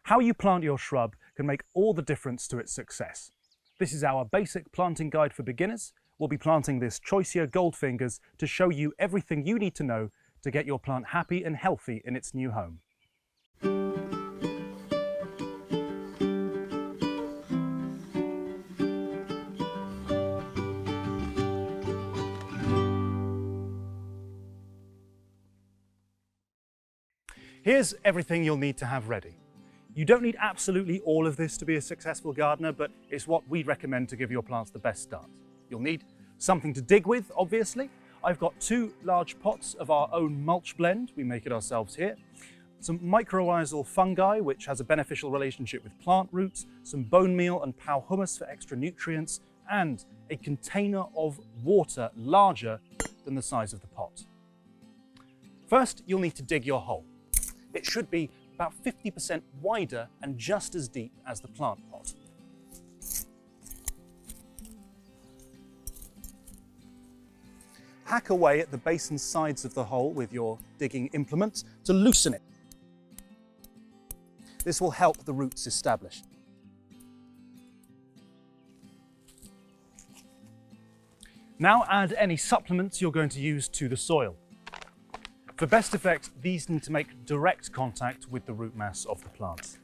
How you plant your shrub can make all the difference to its success. This is our basic planting guide for beginners. We'll be planting this Choicea Goldfingers to show you everything you need to know to get your plant happy and healthy in its new home. Here's everything you'll need to have ready. You don't need absolutely all of this to be a successful gardener, but it's what we recommend to give your plants the best start. You'll need something to dig with, obviously. I've got 2 large pots of our own mulch blend. We make it ourselves here. Some mycorrhizal fungi, which has a beneficial relationship with plant roots, some bone meal and pow humus for extra nutrients, and a container of water larger than the size of the pot. First, you'll need to dig your hole. It should be about 50% wider and just as deep as the plant pot. Hack away at the base and sides of the hole with your digging implement to loosen it. This will help the roots establish. Now add any supplements you're going to use to the soil. For best effect, these need to make direct contact with the root mass of the plant.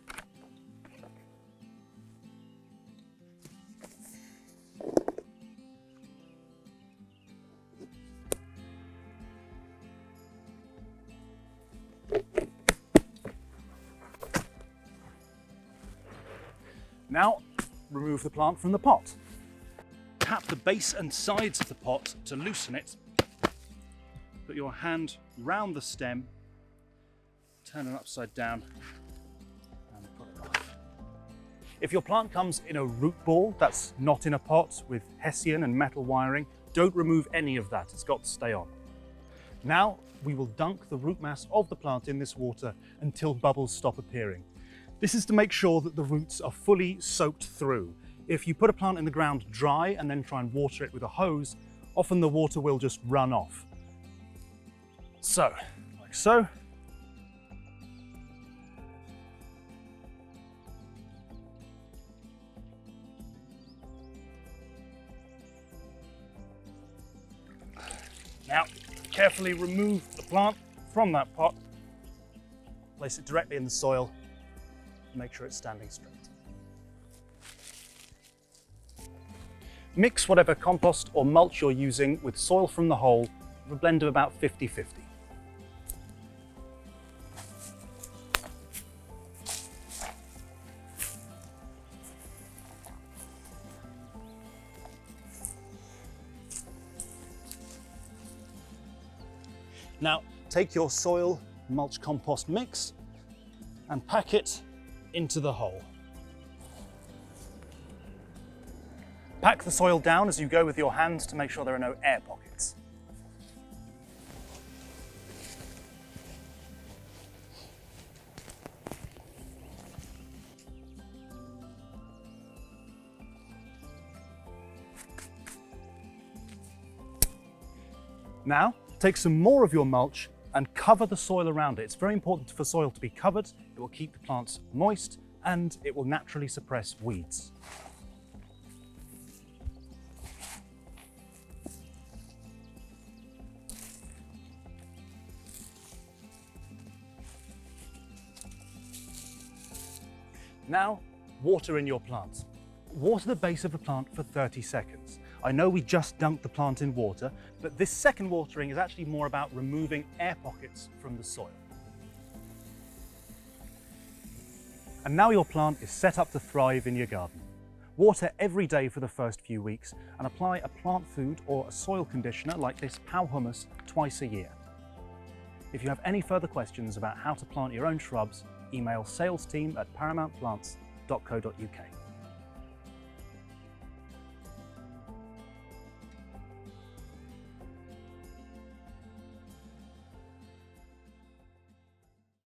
Now, remove the plant from the pot. Tap the base and sides of the pot to loosen it. Put your hand round the stem, turn it upside down, and put it off. If your plant comes in a root ball that's not in a pot with hessian and metal wiring, don't remove any of that, it's got to stay on. Now we will dunk the root mass of the plant in this water until bubbles stop appearing. This is to make sure that the roots are fully soaked through. If you put a plant in the ground dry and then try and water it with a hose, often the water will just run off. So, like so. Now, carefully remove the plant from that pot. Place it directly in the soil and make sure it's standing straight. Mix whatever compost or mulch you're using with soil from the hole with a blend of about 50-50. Now, take your soil mulch compost mix and pack it into the hole. Pack the soil down as you go with your hands to make sure there are no air pockets. Now, take some more of your mulch and cover the soil around it. It's very important for soil to be covered. It will keep the plants moist and it will naturally suppress weeds. Now, water in your plants. Water the base of the plant for 30 seconds. I know we just dunked the plant in water, but this second watering is actually more about removing air pockets from the soil. And now your plant is set up to thrive in your garden. Water every day for the first few weeks and apply a plant food or a soil conditioner like this pow humus twice a year. If you have any further questions about how to plant your own shrubs, email sales team@paramountplants.co.uk.